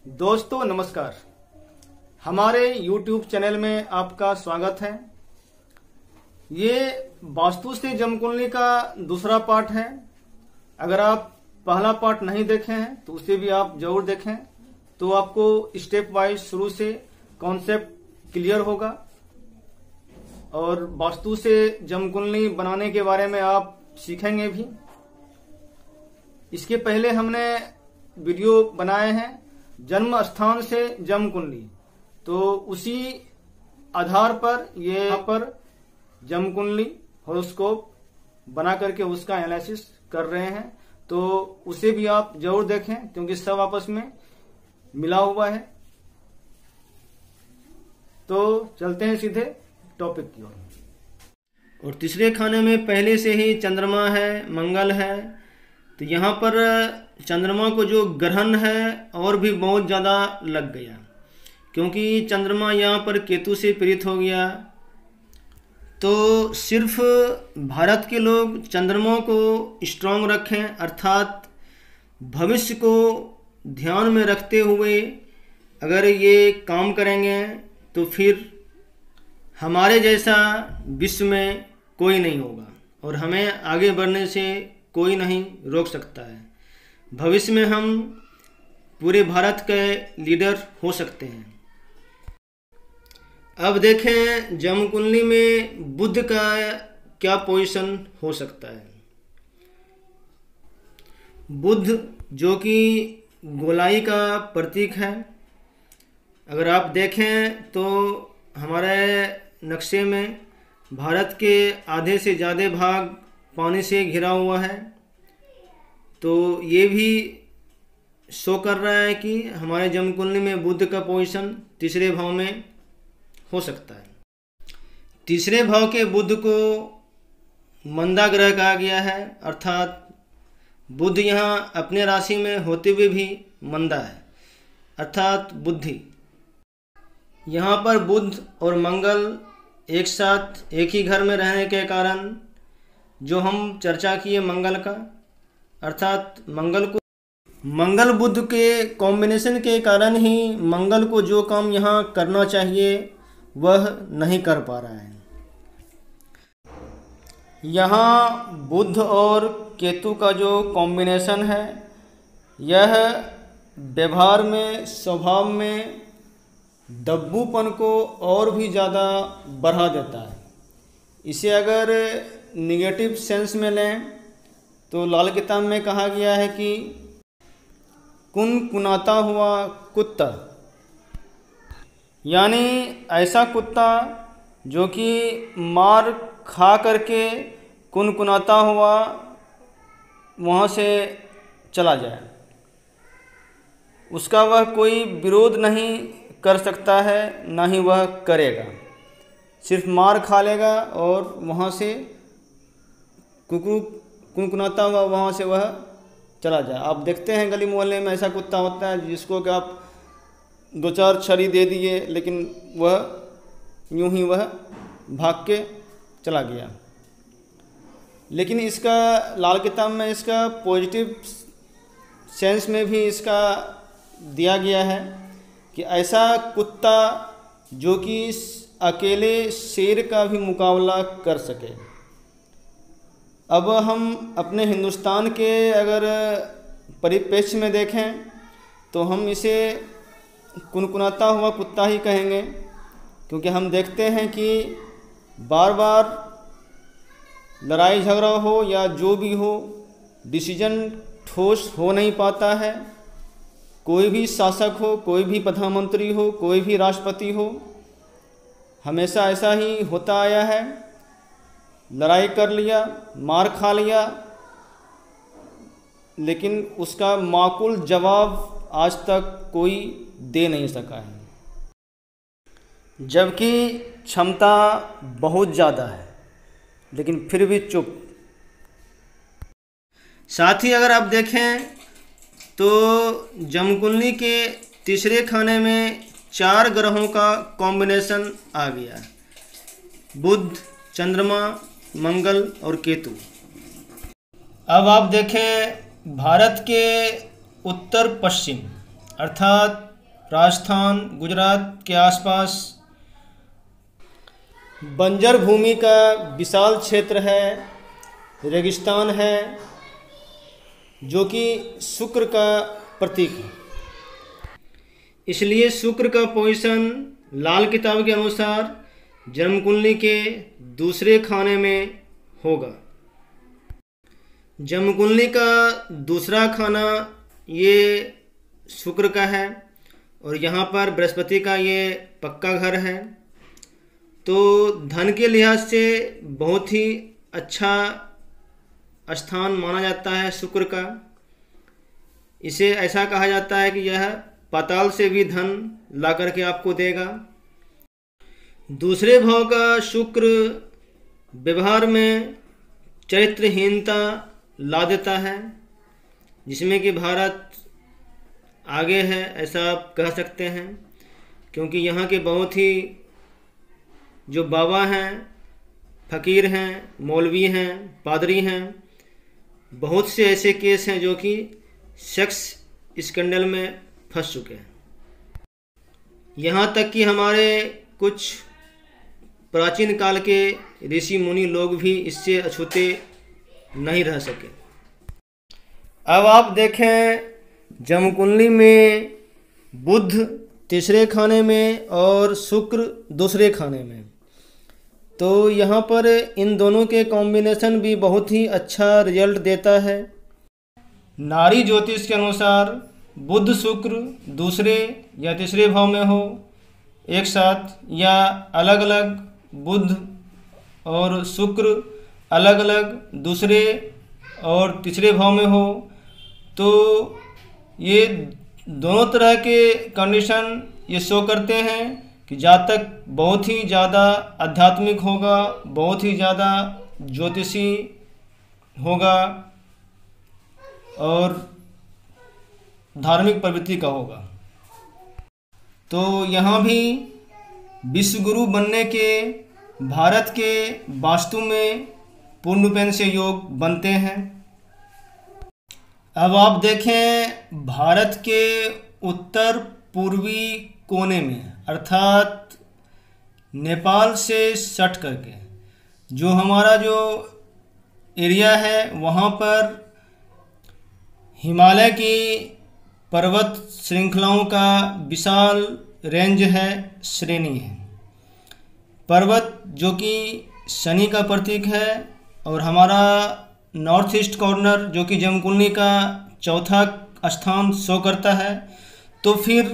दोस्तों नमस्कार, हमारे YouTube चैनल में आपका स्वागत है। ये वास्तु से जमकुंडली का दूसरा पार्ट है। अगर आप पहला पार्ट नहीं देखे हैं तो उसे भी आप जरूर देखें, तो आपको स्टेप वाइज शुरू से कॉन्सेप्ट क्लियर होगा और वास्तु से जमकुंडली बनाने के बारे में आप सीखेंगे भी। इसके पहले हमने वीडियो बनाए हैं जन्म स्थान से जमकुंडली, तो उसी आधार पर ये यहाँ पर जमकुंडली हॉरोस्कोप बना करके उसका एनालिसिस कर रहे हैं, तो उसे भी आप जरूर देखें क्योंकि सब आपस में मिला हुआ है। तो चलते हैं सीधे टॉपिक की ओर। और तीसरे खाने में पहले से ही चंद्रमा है, मंगल है, तो यहाँ पर चंद्रमा को जो ग्रहण है और भी बहुत ज़्यादा लग गया, क्योंकि चंद्रमा यहाँ पर केतु से प्रेरित हो गया। तो सिर्फ भारत के लोग चंद्रमा को स्ट्रांग रखें, अर्थात भविष्य को ध्यान में रखते हुए अगर ये काम करेंगे तो फिर हमारे जैसा विश्व में कोई नहीं होगा और हमें आगे बढ़ने से कोई नहीं रोक सकता है। भविष्य में हम पूरे भारत के लीडर हो सकते हैं। अब देखें जमकुंडली में बुध का क्या पोजीशन हो सकता है। बुध जो कि गोलाई का प्रतीक है, अगर आप देखें तो हमारे नक्शे में भारत के आधे से ज़्यादा भाग पानी से घिरा हुआ है, तो ये भी शो कर रहा है कि हमारे जमकुंडली में बुध का पोजीशन तीसरे भाव में हो सकता है। तीसरे भाव के बुध को मंदा ग्रह कहा गया है, अर्थात बुध यहाँ अपने राशि में होते हुए भी मंदा है, अर्थात बुद्धि। यहाँ पर बुध और मंगल एक साथ एक ही घर में रहने के कारण जो हम चर्चा किए मंगल का, अर्थात मंगल बुध के कॉम्बिनेशन के कारण ही मंगल को जो काम यहाँ करना चाहिए वह नहीं कर पा रहा है। यहाँ बुध और केतु का जो कॉम्बिनेशन है, यह व्यवहार में, स्वभाव में दब्बूपन को और भी ज़्यादा बढ़ा देता है। इसे अगर निगेटिव सेंस में लें तो लाल किताब में कहा गया है कि कुनकुनाता हुआ कुत्ता, यानी ऐसा कुत्ता जो कि मार खा करके कुनकुनाता हुआ वहाँ से चला जाए, उसका वह कोई विरोध नहीं कर सकता है, ना ही वह करेगा, सिर्फ मार खा लेगा और वहाँ से कुनकुनाता हुआ वहाँ से वह चला जाए। आप देखते हैं गली मोहल्ले में ऐसा कुत्ता होता है जिसको कि आप दो चार छड़ी दे दिए लेकिन वह यूं ही वह भाग के चला गया। लेकिन इसका लाल किताब में इसका पॉजिटिव सेंस में भी इसका दिया गया है कि ऐसा कुत्ता जो कि अकेले शेर का भी मुकाबला कर सके। अब हम अपने हिंदुस्तान के अगर परिप्रेक्ष्य में देखें तो हम इसे कुनकुनाता हुआ कुत्ता ही कहेंगे, क्योंकि हम देखते हैं कि बार बार लड़ाई झगड़ा हो या जो भी हो, डिसीजन ठोस हो नहीं पाता है। कोई भी शासक हो, कोई भी प्रधानमंत्री हो, कोई भी राष्ट्रपति हो, हमेशा ऐसा ही होता आया है। लड़ाई कर लिया, मार खा लिया, लेकिन उसका माकूल जवाब आज तक कोई दे नहीं सका है, जबकि क्षमता बहुत ज़्यादा है, लेकिन फिर भी चुप। साथ ही अगर आप देखें तो जमकुंडली के तीसरे खाने में 4 ग्रहों का कॉम्बिनेशन आ गया, बुध, चंद्रमा, मंगल और केतु। अब आप देखें भारत के उत्तर पश्चिम अर्थात राजस्थान, गुजरात के आसपास बंजर भूमि का विशाल क्षेत्र है, रेगिस्तान है, जो कि शुक्र का प्रतीक है। इसलिए शुक्र का पोजीशन लाल किताब के अनुसार जन्म कुंडली के दूसरे खाने में होगा। जन्म कुंडली का दूसरा खाना ये शुक्र का है और यहाँ पर बृहस्पति का ये पक्का घर है, तो धन के लिहाज से बहुत ही अच्छा स्थान माना जाता है शुक्र का। इसे ऐसा कहा जाता है कि यह पाताल से भी धन ला करके आपको देगा। दूसरे भाव का शुक्र व्यवहार में चरित्रहीनता ला देता है, जिसमें कि भारत आगे है ऐसा आप कह सकते हैं, क्योंकि यहाँ के बहुत ही जो बाबा हैं, फ़कीर हैं, मौलवी हैं, पादरी हैं, बहुत से ऐसे केस हैं जो कि सेक्स स्कैंडल में फंस चुके हैं। यहाँ तक कि हमारे कुछ प्राचीन काल के ऋषि मुनि लोग भी इससे अछूते नहीं रह सके। अब आप देखें जन्म कुंडली में बुध तीसरे खाने में और शुक्र दूसरे खाने में, तो यहाँ पर इन दोनों के कॉम्बिनेशन भी बहुत ही अच्छा रिजल्ट देता है। नारी ज्योतिष के अनुसार बुध शुक्र दूसरे या तीसरे भाव में हो एक साथ, या अलग अलग बुध और शुक्र अलग अलग दूसरे और तीसरे भाव में हो, तो ये दोनों तरह के कंडीशन ये शो करते हैं कि जातक बहुत ही ज़्यादा आध्यात्मिक होगा, बहुत ही ज़्यादा ज्योतिषी होगा और धार्मिक प्रवृत्ति का होगा। तो यहाँ भी विश्वगुरु बनने के भारत के वास्तु में पूर्ण रूपेण से योग बनते हैं। अब आप देखें भारत के उत्तर पूर्वी कोने में, अर्थात नेपाल से सट करके जो हमारा जो एरिया है, वहाँ पर हिमालय की पर्वत श्रृंखलाओं का विशाल रेंज है, श्रेणी है। पर्वत जो कि शनि का प्रतीक है और हमारा नॉर्थ ईस्ट कॉर्नर जो कि जन्म कुंडली का चौथा स्थान शो करता है, तो फिर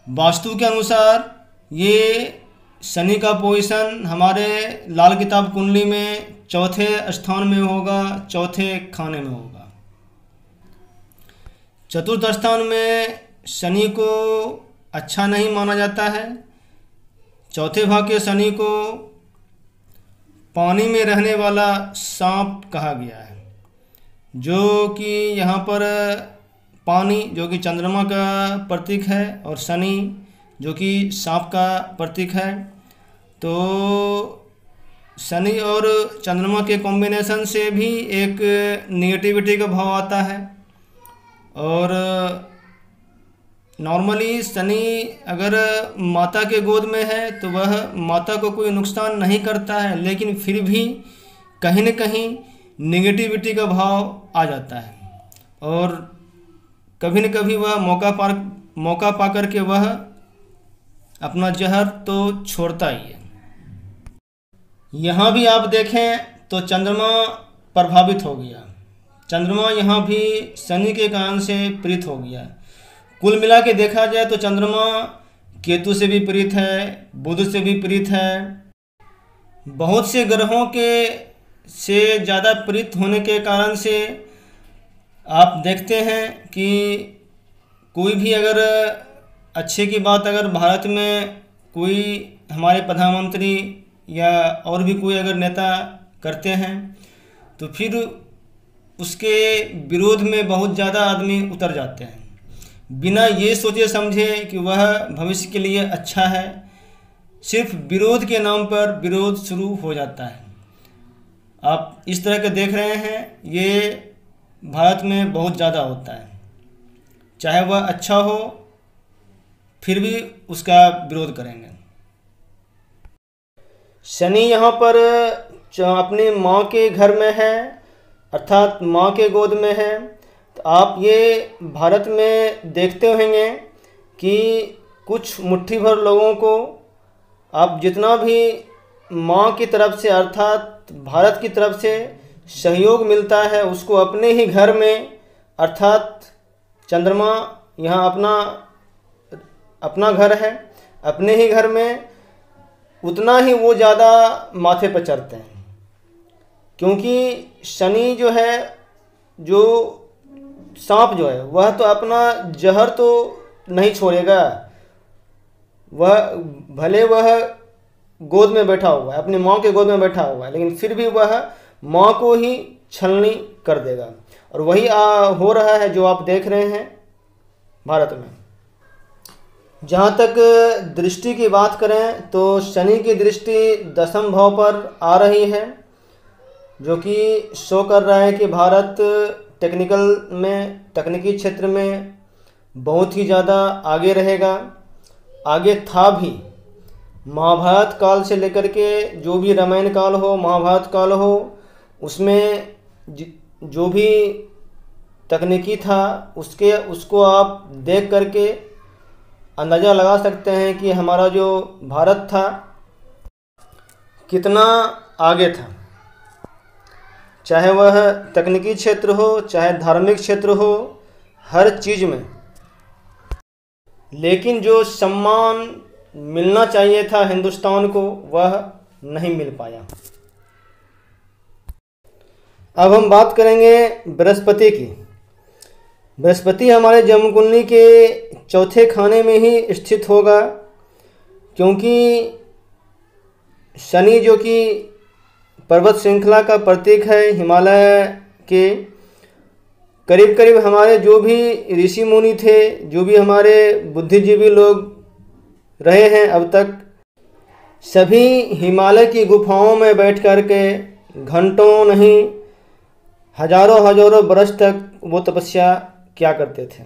वास्तु के अनुसार ये शनि का पोजीशन हमारे लाल किताब कुंडली में चौथे स्थान में होगा, चौथे खाने में होगा। चतुर्थ स्थान में शनि को अच्छा नहीं माना जाता है। चौथे भाव के शनि को पानी में रहने वाला सांप कहा गया है, जो कि यहाँ पर पानी जो कि चंद्रमा का प्रतीक है और शनि जो कि सांप का प्रतीक है, तो शनि और चंद्रमा के कॉम्बिनेशन से भी एक नेगेटिविटी का भाव आता है। और नॉर्मली शनि अगर माता के गोद में है तो वह माता को कोई नुकसान नहीं करता है, लेकिन फिर भी कहीं न कहीं नेगेटिविटी का भाव आ जाता है और कभी न कभी वह मौका पा कर के वह अपना जहर तो छोड़ता ही है। यहाँ भी आप देखें तो चंद्रमा प्रभावित हो गया। चंद्रमा यहाँ भी शनि के कारण से प्रीत हो गया। कुल मिला के देखा जाए तो चंद्रमा केतु से भी प्रीत है, बुध से भी प्रीत है। बहुत से ग्रहों के से ज़्यादा प्रीत होने के कारण से आप देखते हैं कि कोई भी अगर अच्छे की बात अगर भारत में कोई हमारे प्रधानमंत्री या और भी कोई अगर नेता करते हैं तो फिर उसके विरोध में बहुत ज़्यादा आदमी उतर जाते हैं, बिना ये सोचे समझे कि वह भविष्य के लिए अच्छा है। सिर्फ विरोध के नाम पर विरोध शुरू हो जाता है। आप इस तरह के देख रहे हैं, ये भारत में बहुत ज़्यादा होता है। चाहे वह अच्छा हो फिर भी उसका विरोध करेंगे। शनि यहाँ पर अपनी माँ के घर में है, अर्थात माँ के गोद में है। तो आप ये भारत में देखते होंगे कि कुछ मुट्ठी भर लोगों को आप जितना भी माँ की तरफ से अर्थात भारत की तरफ से सहयोग मिलता है, उसको अपने ही घर में अर्थात चंद्रमा यहाँ अपना घर है, अपने ही घर में उतना ही वो ज़्यादा माथे पर चढ़ते हैं। क्योंकि शनि जो है, जो सांप जो है, वह तो अपना जहर तो नहीं छोड़ेगा। वह भले वह गोद में बैठा हुआ है, अपनी माँ के गोद में बैठा हुआ है, लेकिन फिर भी वह माँ को ही छलनी कर देगा। और वही हो रहा है जो आप देख रहे हैं भारत में। जहाँ तक दृष्टि की बात करें तो शनि की दृष्टि 10वें भाव पर आ रही है, जो कि शो कर रहा है कि भारत तकनीकी क्षेत्र में बहुत ही ज़्यादा आगे रहेगा। आगे था भी, महाभारत काल से लेकर के जो भी रामायण काल हो, महाभारत काल हो, उसमें जो भी तकनीकी था उसको आप देख करके अंदाज़ा लगा सकते हैं कि हमारा जो भारत था कितना आगे था, चाहे वह तकनीकी क्षेत्र हो, चाहे धार्मिक क्षेत्र हो, हर चीज़ में। लेकिन जो सम्मान मिलना चाहिए था हिंदुस्तान को, वह नहीं मिल पाया। अब हम बात करेंगे बृहस्पति की। बृहस्पति हमारे जन्म कुंडली के चौथे खाने में ही स्थित होगा, क्योंकि शनि जो कि पर्वत श्रृंखला का प्रतीक है, हिमालय के करीब करीब हमारे जो भी ऋषि मुनि थे, जो भी हमारे बुद्धिजीवी लोग रहे हैं अब तक, सभी हिमालय की गुफाओं में बैठ कर के घंटों नहीं हजारों वर्ष तक वो तपस्या क्या करते थे।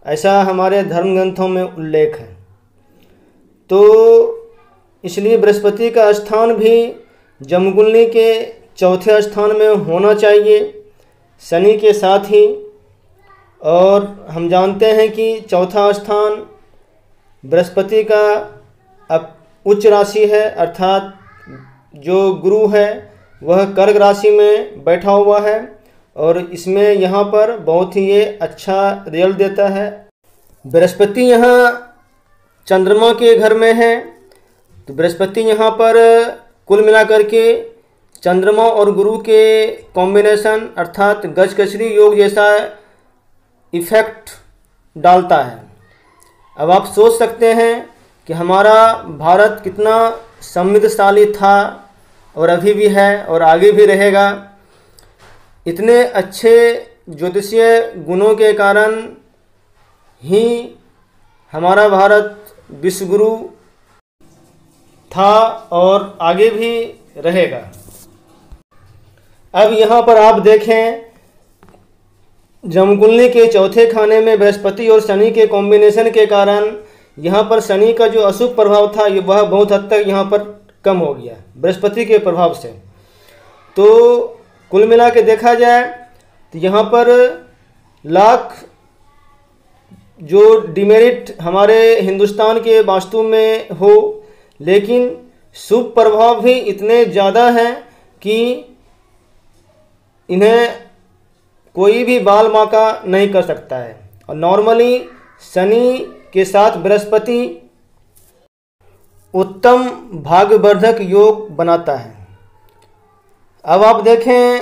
ऐसा हमारे धर्म ग्रंथों में उल्लेख है। तो इसलिए बृहस्पति का स्थान भी जन्मकुंडली के चौथे स्थान में होना चाहिए, शनि के साथ ही। और हम जानते हैं कि चौथा स्थान बृहस्पति का अब उच्च राशि है, अर्थात जो गुरु है वह कर्क राशि में बैठा हुआ है, और इसमें यहाँ पर बहुत ही ये अच्छा रिजल्ट देता है। बृहस्पति यहाँ चंद्रमा के घर में है, तो बृहस्पति यहाँ पर कुल मिलाकर के चंद्रमा और गुरु के कॉम्बिनेशन अर्थात गजकचरी योग जैसा इफेक्ट डालता है। अब आप सोच सकते हैं कि हमारा भारत कितना समृद्धशाली था और अभी भी है और आगे भी रहेगा। इतने अच्छे ज्योतिषीय गुणों के कारण ही हमारा भारत विश्वगुरु था और आगे भी रहेगा। अब यहाँ पर आप देखें, जन्मकुंडली के चौथे खाने में बृहस्पति और शनि के कॉम्बिनेशन के कारण यहाँ पर शनि का जो अशुभ प्रभाव था वह बहुत हद तक यहाँ पर कम हो गया बृहस्पति के प्रभाव से। तो कुल मिला के देखा जाए तो यहाँ पर लाख जो डिमेरिट हमारे हिंदुस्तान के वास्तु में हो, लेकिन शुभ प्रभाव भी इतने ज़्यादा हैं कि इन्हें कोई भी बाल बांका नहीं कर सकता है। और नॉर्मली शनि के साथ बृहस्पति उत्तम भाग्यवर्धक योग बनाता है। अब आप देखें,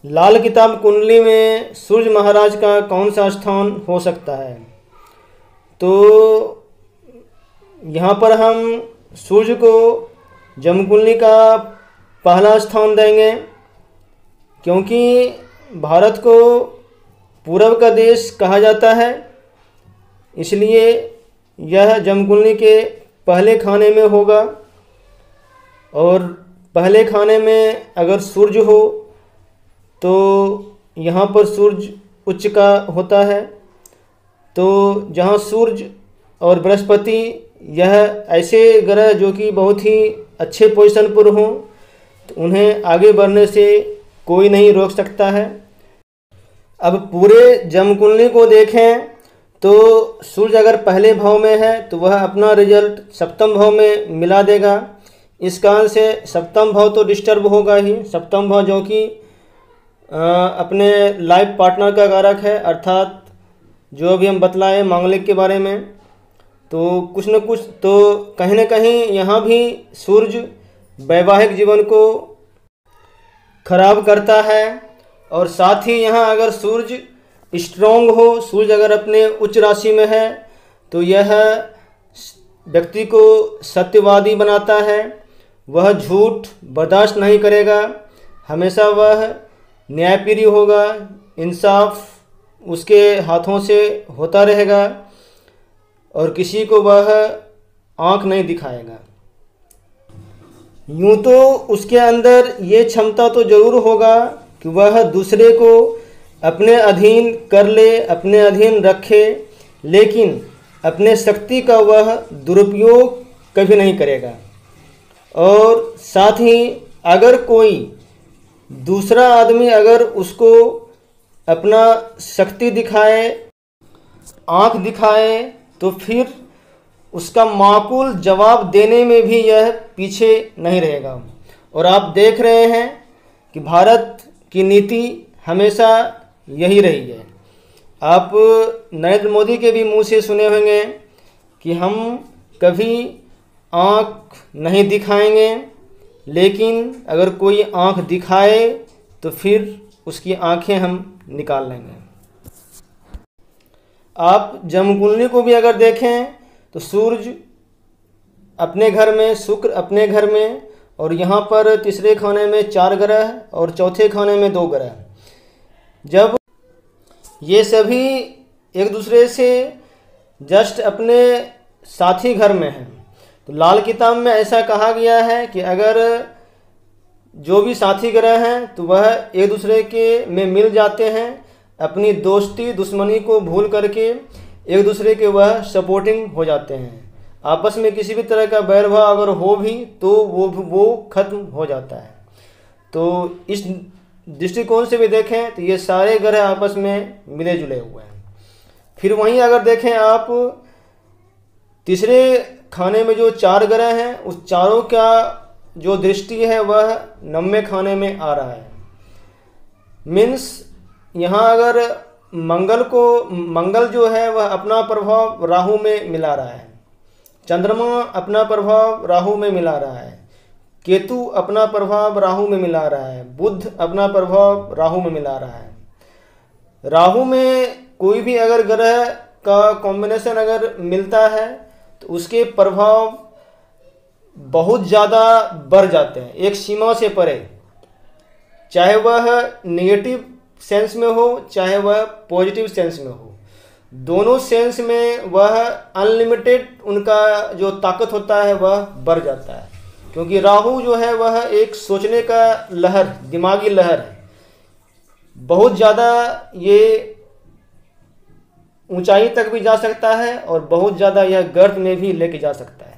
लाल किताब कुंडली में सूर्य महाराज का कौन सा स्थान हो सकता है। तो यहाँ पर हम सूर्य को जन्म कुंडली का पहला स्थान देंगे, क्योंकि भारत को पूरब का देश कहा जाता है, इसलिए यह जन्म कुंडली के पहले खाने में होगा। और पहले खाने में अगर सूर्य हो तो यहाँ पर सूर्य उच्च का होता है, तो जहाँ सूर्य और बृहस्पति यह ऐसे ग्रह जो कि बहुत ही अच्छे पोजीशन पर हों, तो उन्हें आगे बढ़ने से कोई नहीं रोक सकता है। अब पूरे जमकुंडली को देखें तो सूर्य अगर पहले भाव में है तो वह अपना रिजल्ट सप्तम भाव में मिला देगा। इस कारण से सप्तम भाव तो डिस्टर्ब होगा ही। सप्तम भाव जो कि अपने लाइफ पार्टनर का कारक है, अर्थात जो अभी हम बतलाए मांगलिक के बारे में, तो कुछ न कुछ तो कहीं न कहीं यहाँ भी सूर्य वैवाहिक जीवन को खराब करता है। और साथ ही यहाँ अगर सूर्य स्ट्रॉन्ग हो, सूर्य अगर अपने उच्च राशि में है, तो यह व्यक्ति को सत्यवादी बनाता है। वह झूठ बर्दाश्त नहीं करेगा, हमेशा वह न्यायप्रिय होगा, इंसाफ उसके हाथों से होता रहेगा और किसी को वह आंख नहीं दिखाएगा। यूँ तो उसके अंदर ये क्षमता तो ज़रूर होगा कि वह दूसरे को अपने अधीन कर ले, अपने अधीन रखे, लेकिन अपने शक्ति का वह दुरुपयोग कभी नहीं करेगा। और साथ ही अगर कोई दूसरा आदमी अगर उसको अपना शक्ति दिखाए, आँख दिखाए, तो फिर उसका माकूल जवाब देने में भी यह पीछे नहीं रहेगा। और आप देख रहे हैं कि भारत की नीति हमेशा यही रही है। आप नरेंद्र मोदी के भी मुंह से सुने होंगे कि हम कभी आँख नहीं दिखाएंगे, लेकिन अगर कोई आँख दिखाए तो फिर उसकी आँखें हम निकाल लेंगे। आप जमकुंडली को भी अगर देखें तो सूर्य अपने घर में, शुक्र अपने घर में, और यहाँ पर तीसरे खाने में 4 ग्रह और चौथे खाने में 2 ग्रह। जब ये सभी एक दूसरे से जस्ट अपने साथी घर में हैं, तो लाल किताब में ऐसा कहा गया है कि अगर जो भी साथी ग्रह हैं तो वह एक दूसरे के में मिल जाते हैं, अपनी दोस्ती दुश्मनी को भूल करके एक दूसरे के वह सपोर्टिंग हो जाते हैं। आपस में किसी भी तरह का बैर भाव अगर हो भी तो वो खत्म हो जाता है। तो इस दृष्टिकोण से भी देखें तो ये सारे ग्रह आपस में मिले जुले हुए हैं। फिर वहीं अगर देखें आप तीसरे खाने में जो 4 ग्रह हैं, उस चारों का जो दृष्टि है वह 9वें खाने में आ रहा है। मीन्स यहाँ अगर मंगल जो है वह अपना प्रभाव राहु में मिला रहा है, चंद्रमा अपना प्रभाव राहु में मिला रहा है, केतु अपना प्रभाव राहु में मिला रहा है, बुध अपना प्रभाव राहु में मिला रहा है। राहु में कोई भी अगर ग्रह का कॉम्बिनेशन अगर मिलता है तो उसके प्रभाव बहुत ज़्यादा बढ़ जाते हैं, एक सीमा से परे, चाहे वह नेगेटिव सेंस में हो चाहे वह पॉजिटिव सेंस में हो। दोनों सेंस में वह अनलिमिटेड उनका जो ताकत होता है वह बढ़ जाता है, क्योंकि राहु जो है वह एक सोचने का लहर, दिमागी लहर है। बहुत ज़्यादा ये ऊंचाई तक भी जा सकता है और बहुत ज़्यादा यह गर्त में भी लेके जा सकता है।